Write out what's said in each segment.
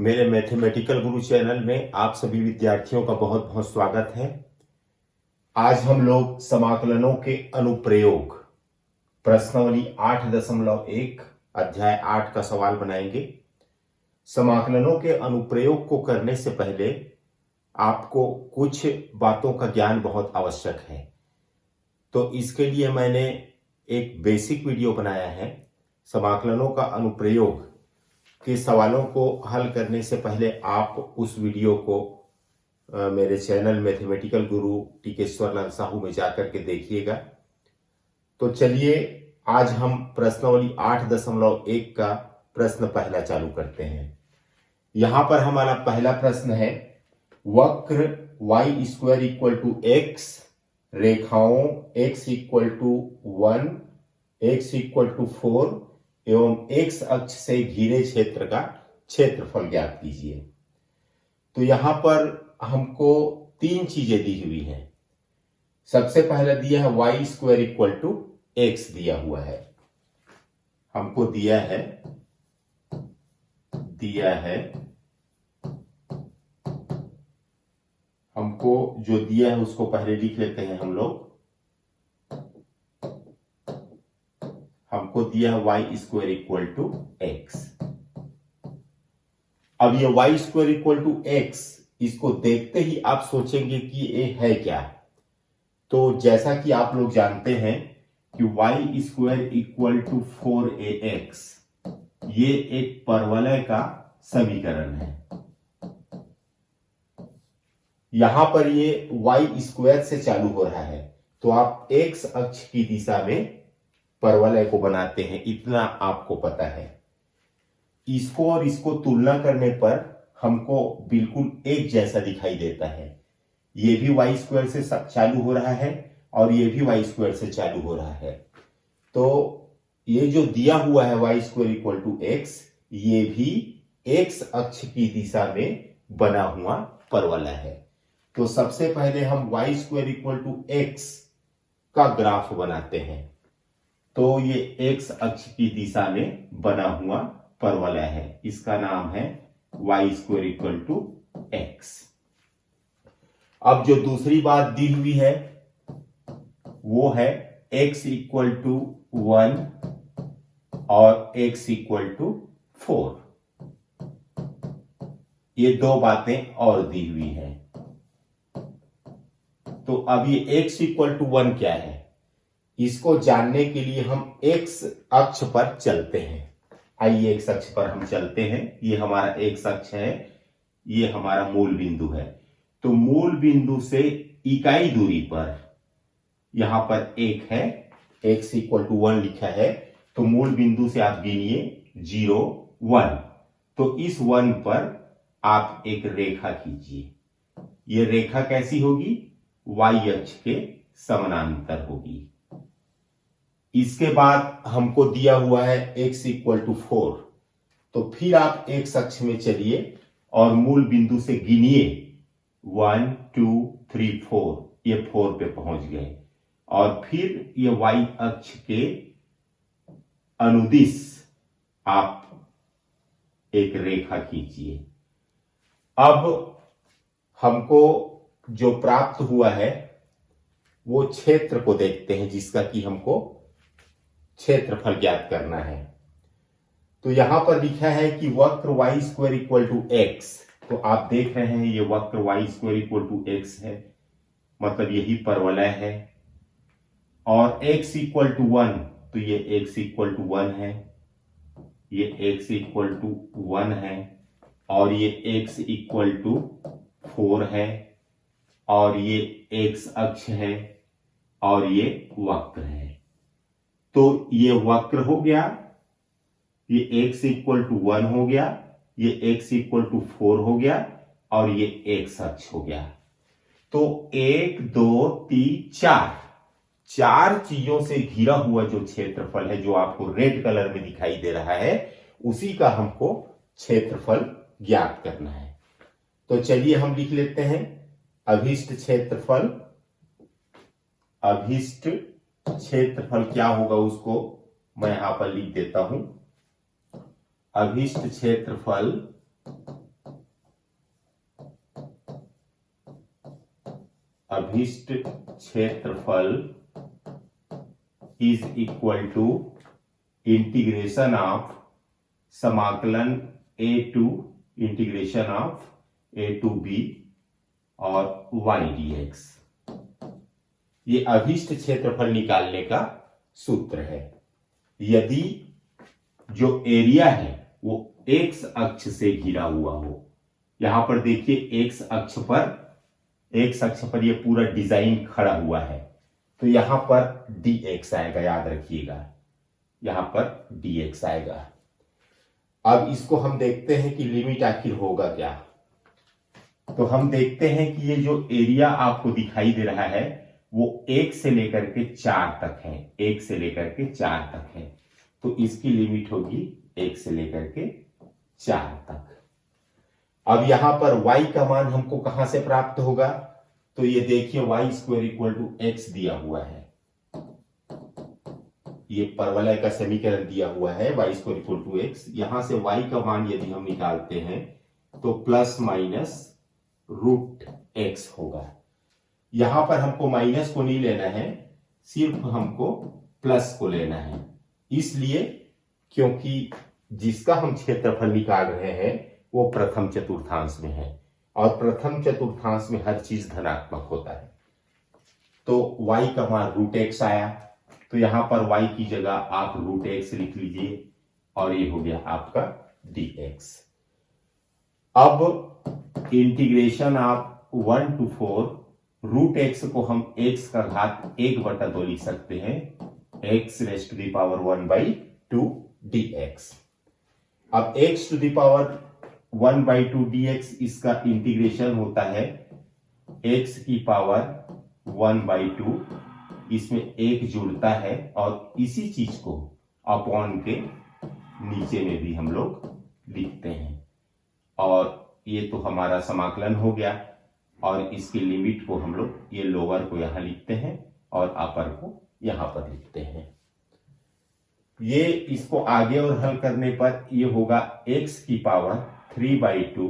मेरे मैथमेटिकल गुरु चैनल में आप सभी विद्यार्थियों का बहुत बहुत स्वागत है। आज हम लोग समाकलनों के अनुप्रयोग प्रश्नावली 8.1 अध्याय 8 का सवाल बनाएंगे। समाकलनों के अनुप्रयोग को करने से पहले आपको कुछ बातों का ज्ञान बहुत आवश्यक है, तो इसके लिए मैंने एक बेसिक वीडियो बनाया है। समाकलनों का अनुप्रयोग के सवालों को हल करने से पहले आप उस वीडियो को मेरे चैनल मैथमेटिकल गुरु टीकेश्वर लाल साहू में जाकर के देखिएगा। तो चलिए आज हम प्रश्नावली 8.1 का प्रश्न पहला चालू करते हैं। यहां पर हमारा पहला प्रश्न है, वक्र y² = x, रेखाओं x = 1, x = 4 एवं x अक्ष से घिरे क्षेत्र का क्षेत्रफल ज्ञात कीजिए। तो यहां पर हमको तीन चीजें दी हुई हैं। सबसे पहला दिया है y² = x दिया हुआ है, हमको दिया है हमको जो दिया है उसको पहले लिख लेते हैं हम लोग। हमको दिया है y² = x। अब ये y² = x, इसको देखते ही आप सोचेंगे कि ये है क्या। तो जैसा कि आप लोग जानते हैं कि y² = 4ax, ये एक परवलय का समीकरण है। यहां पर ये y² से चालू हो रहा है, तो आप x अक्ष की दिशा में परवलय को बनाते हैं, इतना आपको पता है। इसको और इसको तुलना करने पर हमको बिल्कुल एक जैसा दिखाई देता है। ये भी y² से चालू हो रहा है और ये भी y² से चालू हो रहा है। तो ये जो दिया हुआ है y² = x, ये भी x अक्ष की दिशा में बना हुआ परवलय है। तो सबसे पहले हम y² = x का ग्राफ बनाते हैं। तो ये x अक्ष की दिशा में बना हुआ परवलय है, इसका नाम है y² = x। अब जो दूसरी बात दी हुई है वो है x = 1 और x = 4। ये दो बातें और दी हुई हैं। तो अब ये x = 1 क्या है, इसको जानने के लिए हम x अक्ष पर चलते हैं। आइए x अक्ष पर हम चलते हैं। ये हमारा x अक्ष है, ये हमारा मूल बिंदु है। तो मूल बिंदु से इकाई दूरी पर यहां पर 1 है, x = 1 लिखा है। तो मूल बिंदु से आप गिनिए 0, 1। तो इस 1 पर आप एक रेखा खींचिए। ये रेखा कैसी होगी, y अक्ष के समानांतर होगी। इसके बाद हमको दिया हुआ है x = 4। तो फिर आप x अक्ष में चलिए और मूल बिंदु से गिनिए 1, 2, 3, 4। ये 4 पे पहुंच गए और फिर ये y अक्ष के अनुदिश आप एक रेखा खींचिए। अब हमको जो प्राप्त हुआ है वो क्षेत्र को देखते हैं, जिसका कि हमको क्षेत्रफल ज्ञात करना है। तो यहां पर लिखा है कि वक्र y² = x। तो आप देख रहे हैं ये वक्र y² = x है, मतलब यही परवलय है। और x = 1, तो ये x = 1 है, ये x = 1 है, और ये x = 4 है, और ये x अक्ष है, और ये वक्र है। तो ये वक्र हो गया, ये x = 1 हो गया, ये x = 4 हो गया, और ये x अक्ष हो गया। तो 1, 2, 3, 4 चीजों से घिरा हुआ जो क्षेत्रफल है, जो आपको रेड कलर में दिखाई दे रहा है, उसी का हमको क्षेत्रफल ज्ञात करना है। तो चलिए हम लिख लेते हैं अभिष्ट क्षेत्रफल। अभिष्ट क्षेत्रफल क्या होगा उसको मैं यहां पर लिख देता हूं। अभिष्ट क्षेत्रफल अभिष्ट क्षेत्रफल is equal to integration of समाकलन a to integration of a to b और y dx। ये अभिष्ट क्षेत्रफल निकालने का सूत्र है। यदि जो एरिया है वो x अक्ष से घिरा हुआ हो, यहां पर देखिए x अक्ष पर ये पूरा डिजाइन खड़ा हुआ है, तो यहां पर dx आएगा, याद रखिएगा यहां पर dx आएगा। अब इसको हम देखते हैं कि लिमिट आखिर होगा क्या। तो हम देखते हैं कि ये जो एरिया आपको दिखाई दे रहा है वो 1 से लेकर के 4 तक है, 1 से लेकर के 4 तक है, तो इसकी लिमिट होगी 1 से लेकर के 4 तक। अब यहां पर y का मान हमको कहां से प्राप्त होगा, तो ये देखिए y square equal to x दिया हुआ है, ये परवलय का समीकरण दिया हुआ है y square equal to x। यहां से y का मान यदि हम निकालते हैं तो प्लस माइनस रूट x होगा। यहां पर हमको माइनस को नहीं लेना है, सिर्फ हमको प्लस को लेना है, इसलिए क्योंकि जिसका हम क्षेत्रफल निकाल रहे हैं वो प्रथम चतुर्थांश में है और प्रथम चतुर्थांश में हर चीज धनात्मक होता है। तो y का मान रूट x आया, तो यहां पर y की जगह आप रूट x लिख लीजिए और ये हो गया आपका dx। अब इंटीग्रेशन आप 1 to 4 रूट x को हम x का घात 1/2 लिख सकते हैं, x raise to the power 1/2 dx। अब x to the power 1/2 dx इसका इंटीग्रेशन होता है x की पावर 1/2, इसमें एक जुड़ता है और इसी चीज को अपॉन के नीचे में भी हम लोग लिखते हैं। और ये तो हमारा समाकलन हो गया और इसकी लिमिट को हम लोग ये लोअर को यहां लिखते हैं और अपर को यहां पर लिखते हैं। ये इसको आगे और हल करने पर ये होगा x की पावर 3/2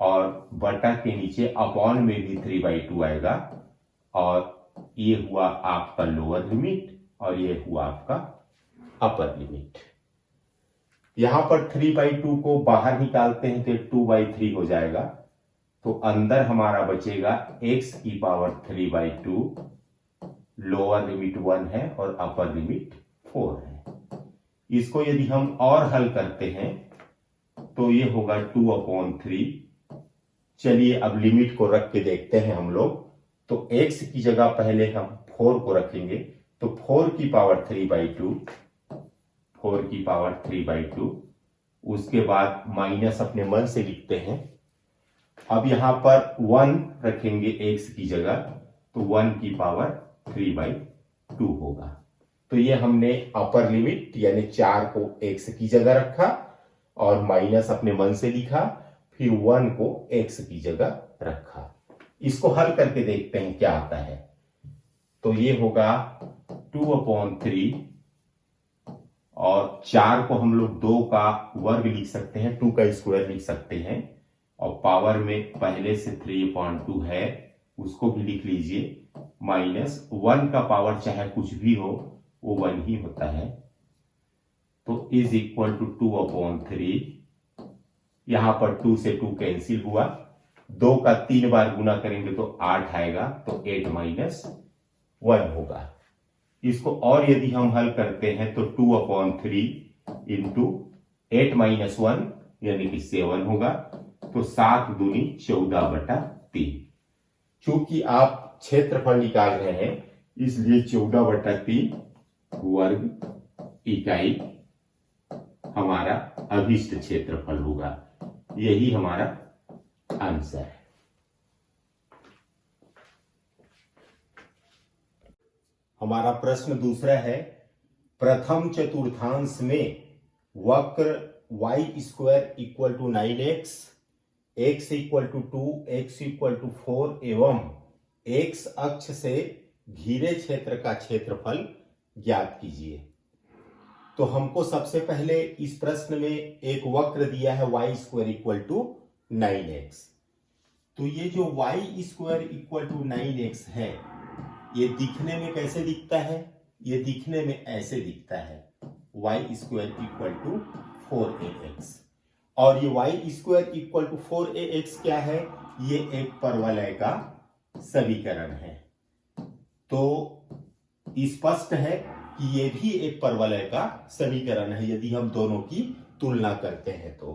और बटा के नीचे अपॉन में भी 3/2 आएगा और ये हुआ आपका लोअर लिमिट और ये हुआ आपका अपर लिमिट। यहां पर 3/2 को बाहर निकालते हैं तो 2/3 हो जाएगा, तो अंदर हमारा बचेगा x की पावर 3/2, लोअर लिमिट 1 है और अपर लिमिट 4 है। इसको यदि हम और हल करते हैं तो ये होगा 2/3। चलिए अब लिमिट को रख के देखते हैं हम लोग। तो x की जगह पहले हम 4 को रखेंगे, तो 4 की पावर 3/2, 4 की पावर 3/2, उसके बाद माइनस अपने मन से लिखते हैं। अब यहां पर 1 रखेंगे x की जगह, तो 1 की पावर 3/2 होगा। तो ये हमने अपर लिमिट यानी 4 को x की जगह रखा और माइनस अपने मन से लिखा, फिर 1 को x की जगह रखा। इसको हल करके देखते हैं क्या आता है। तो ये होगा 2/3 और 4 को हम लोग 2 का वर्ग लिख सकते हैं, 2 का स्क्वायर लिख सकते हैं और पावर में पहले से 3/2 है उसको भी लिख लीजिए, माइनस 1 का पावर चाहे कुछ भी हो वो 1 ही होता है, तो इज इक्वल टू 2/3। यहां पर 2 से 2 कैंसिल हुआ, 2 का 3 बार गुना करेंगे तो 8 आएगा, तो 8 माइनस 1 होगा। इसको और यदि हम हल करते हैं तो 2/3 इंटू 8 माइनस 1 यानी कि 7 होगा, तो 7 दूनी 14/3। चूंकि आप क्षेत्रफल निकाल रहे हैं इसलिए 14/3 वर्ग इकाई हमारा अभिष्ट क्षेत्रफल होगा। यही हमारा आंसर है। हमारा प्रश्न दूसरा है, प्रथम चतुर्थांश में वक्र y square equal to 9x, x equal to 2, x equal to 4 एवं x अक्ष से घिरे क्षेत्र का क्षेत्रफल ज्ञात कीजिए। तो हमको सबसे पहले इस प्रश्न में एक वक्र दिया है y square equal to 9x। तो ये जो Y square equal to 9x है, ये दिखने में कैसे दिखता है? ये दिखने में ऐसे दिखता है, Y square equal to 4ax। और ये Y square equal to 4ax क्या है? ये एक परवलय का समीकरण है। तो स्पष्ट है कि ये भी एक परवलय का समीकरण है यदि हम दोनों की तुलना करते हैं तो।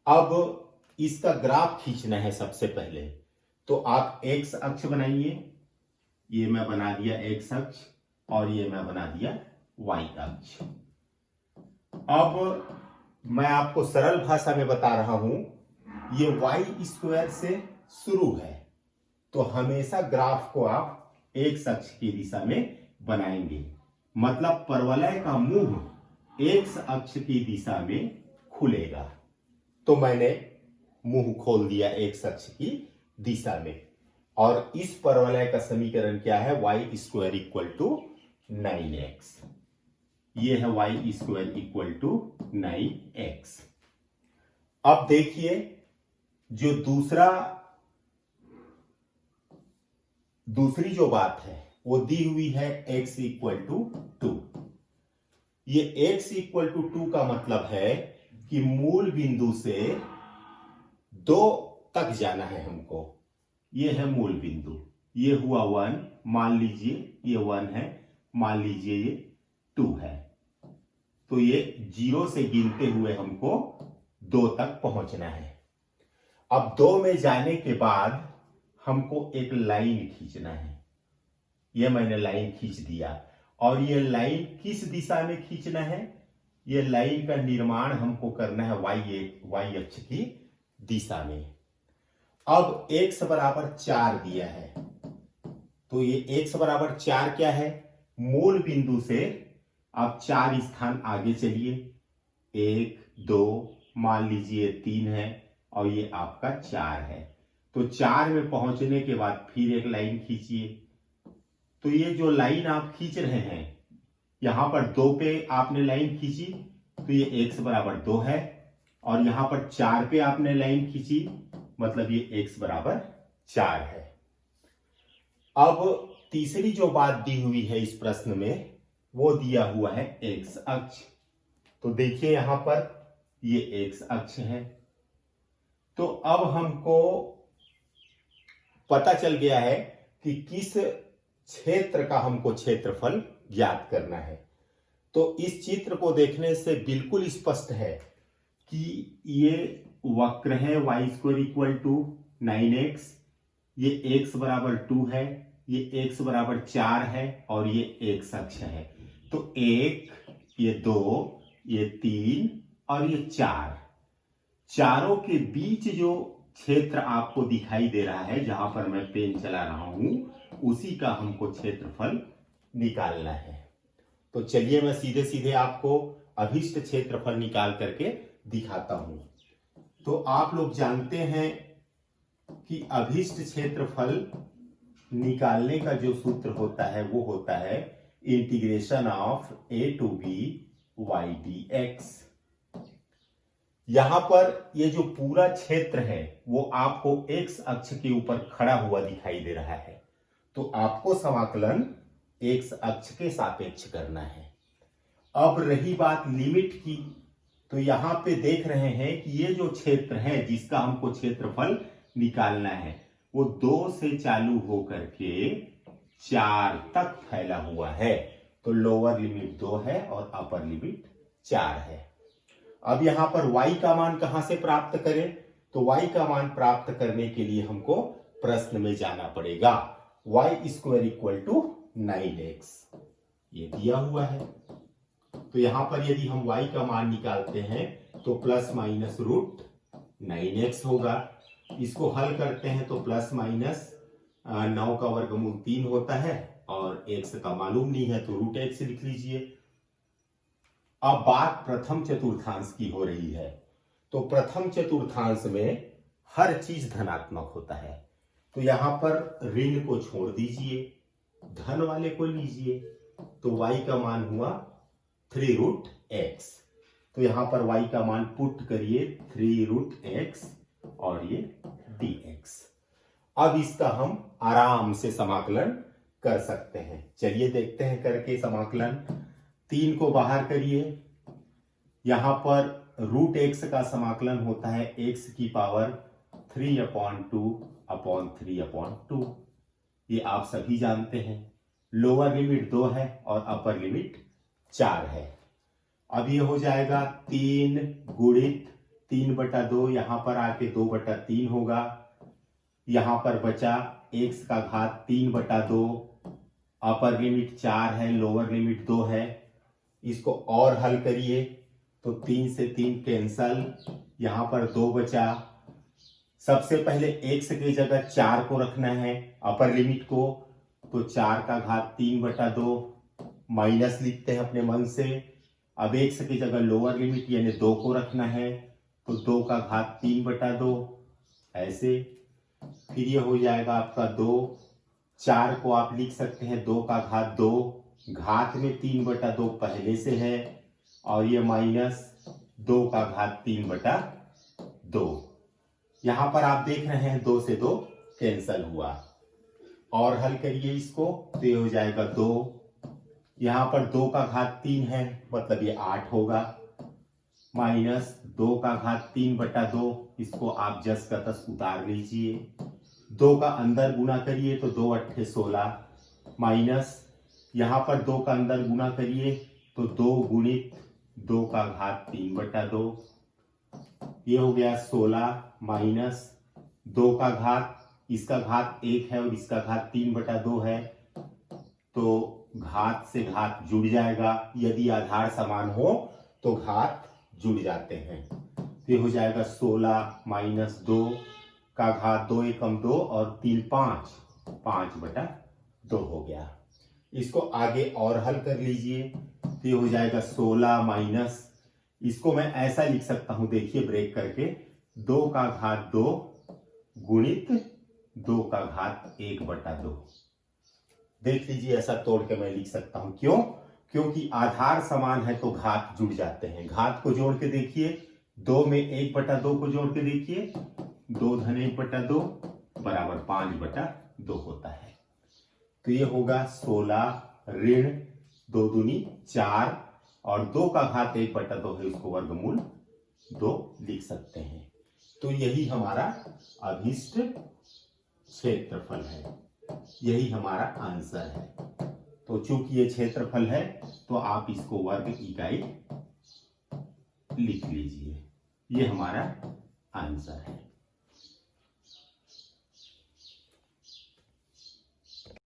अब इसका ग्राफ खींचना है सबसे पहले, तो आप एक्स अक्ष बनाइए। ये मैं बना दिया एक्स अक्ष और ये मैं बना दिया वाई अक्ष। अब मैं आपको सरल भाषा में बता रहा हूं, ये वाई स्क्वायर से शुरू है, तो हमेशा ग्राफ को आप एक्स अक्ष की दिशा में बनाएंगे। मतलब परवलय का मुंह एक्स अक्ष की दिशा में खुलेगा। तो मैंने मुंह खोल दिया एक्स अक्ष की दिशा में, और इस परवलय का समीकरण क्या है? Y square equal to 9x। ये है Y square equal to 9x। अब देखिए, जो दूसरी जो बात है वो दी हुई है x इक्वल टू 2। ये x इक्वल टू 2 का मतलब है कि मूल बिंदु से 2 तक जाना है हमको। ये है मूल बिंदु, ये हुआ 1, मान लीजिए ये 1 है, मान लीजिए ये 2 है। तो ये 0 से गिनते हुए हमको 2 तक पहुंचना है। अब 2 में जाने के बाद हमको एक लाइन खींचना है। ये मैंने लाइन खींच दिया, और ये लाइन किस दिशा में खींचना है? ये लाइन का निर्माण हमको करना है वाई अक्ष की दिशा में। अब x बराबर 4 दिया है, तो ये x बराबर 4 क्या है? मूल बिंदु से आप 4 स्थान आगे चलिए, 1 2, मान लीजिए 3 है, और ये आपका 4 है। तो 4 में पहुंचने के बाद फिर एक लाइन खींचिए। तो ये जो लाइन आप खींच रहे हैं, यहां पर 2 पे आपने लाइन खींची, तो ये x बराबर 2 है, और यहां पर 4 पे आपने लाइन खींची, मतलब ये x बराबर 4 है। अब तीसरी जो बात दी हुई है इस प्रश्न में, वो दिया हुआ है x अक्ष। तो देखिए यहां पर ये x अक्ष है। तो अब हमको पता चल गया है कि किस क्षेत्र का हमको क्षेत्रफल ज्ञात करना है। तो इस चित्र को देखने से बिल्कुल स्पष्ट है कि ये वक्र है Y square equal to 9x, ये x बराबर 2 है, ये x बराबर 4 है, और ये x अक्ष है। तो 1, ये 2, ये 3 और ये 4, चारों के बीच जो क्षेत्र आपको दिखाई दे रहा है, जहां पर मैं पेन चला रहा हूं, उसी का हमको क्षेत्रफल निकालना है। तो चलिए मैं सीधे सीधे आपको अभिष्ट क्षेत्रफल निकाल करके दिखाता हूं। तो आप लोग जानते हैं कि अभिष्ट क्षेत्रफल निकालने का जो सूत्र होता है वो होता है integration of a to b y dx। यहां पर ये जो पूरा क्षेत्र है वो आपको x अक्ष के ऊपर खड़ा हुआ दिखाई दे रहा है, तो आपको समाकलन x अक्ष के सापेक्ष करना है। अब रही बात लिमिट की, तो यहां पे देख रहे हैं कि ये जो क्षेत्र है जिसका हमको क्षेत्रफल निकालना है, वो 2 से चालू होकर के 4 तक फैला हुआ है। तो लोअर लिमिट 2 है और अपर लिमिट 4 है। अब यहां पर y का मान कहां से प्राप्त करें? तो y का मान प्राप्त करने के लिए हमको प्रश्न में जाना पड़ेगा। y square equal to 9x ये दिया हुआ है। तो यहां पर यदि हम y का मान निकालते हैं तो प्लस माइनस रूट 9x होगा। इसको हल करते हैं तो प्लस माइनस 9 का वर्गमूल 3 होता है, और x का मालूम नहीं है तो रूट x लिख लीजिए। अब बात प्रथम चतुर्थांश की हो रही है, तो प्रथम चतुर्थांश में हर चीज धनात्मक होता है। तो यहां पर ऋण को छोड़ दीजिए, धन वाले को लीजिए, तो y का मान हुआ 3 रूट x। तो यहां पर y का मान पुट करिए 3 रूट x, और ये dx। अब इसका हम आराम से समाकलन कर सकते हैं। चलिए देखते हैं करके समाकलन। 3 को बाहर करिए। यहां पर रूट एक्स का समाकलन होता है x की पावर 3/2/3/2। ये आप सभी जानते हैं। लोअर लिमिट 2 है और अपर लिमिट 4 है। अब ये हो जाएगा 3 गुणित 3/2, यहां पर आके 2/3 होगा। यहां पर बचा x का घात 3/2, अपर लिमिट 4 है, लोअर लिमिट 2 है। इसको और हल करिए तो 3 से 3 कैंसल, यहां पर 2 बचा। सबसे पहले x की जगह 4 को रखना है, अपर लिमिट को, तो 4 का घात 3/2 माइनस लिखते हैं अपने मन से। अब x की जगह लोअर लिमिट यानी 2 को रखना है, तो 2 का घात 3/2 ऐसे। फिर ये हो जाएगा आपका 2। 4 को आप लिख सकते हैं 2 का घात 2, घात में 3/2 पहले से है, और ये माइनस 2 का घात 3/2। यहां पर आप देख रहे हैं 2 से 2 कैंसल हुआ। और हल करिए इसको तो ये हो जाएगा 2। यहां पर 2 का घात 3 है, मतलब ये 8 होगा, माइनस 2 का घात 3/2। इसको आप जस का तस उतार लीजिए। 2 का अंदर गुना करिए तो 2 अट्ठे 16, माइनस यहां पर 2 का अंदर गुना करिए तो 2 गुणित 2 का घात 3/2। ये हो गया 16, माइनस 2 का घात, इसका घात 1 है और इसका घात 3/2 है, तो घात से घात जुड़ जाएगा। यदि आधार समान हो तो घात जुड़ जाते हैं। तो ये हो जाएगा 16 माइनस 2 का घात 2 एकम 2 और 3 5, 5/2 हो गया। इसको आगे और हल कर लीजिए तो ये हो जाएगा 16 माइनस, इसको मैं ऐसा लिख सकता हूं, देखिए ब्रेक करके, 2 का घात 2 गुणित 2 का घात 1/2। देख लीजिए, ऐसा तोड़ के मैं लिख सकता हूं। क्यों? क्योंकि आधार समान है तो घात जुड़ जाते हैं। घात को जोड़ के देखिए, 2 में 1/2 को जोड़ के देखिए, 2 धन 1/2 बराबर 5/2 होता है। तो ये होगा 16 ऋण 2 दूनी 4 और 2 का घात 1/2 है, उसको वर्गमूल 2 लिख सकते हैं। तो यही हमारा अभिष्ट क्षेत्रफल है, यही हमारा आंसर है। तो चूंकि ये क्षेत्रफल है तो आप इसको वर्ग इकाई लिख लीजिए। ये हमारा आंसर है।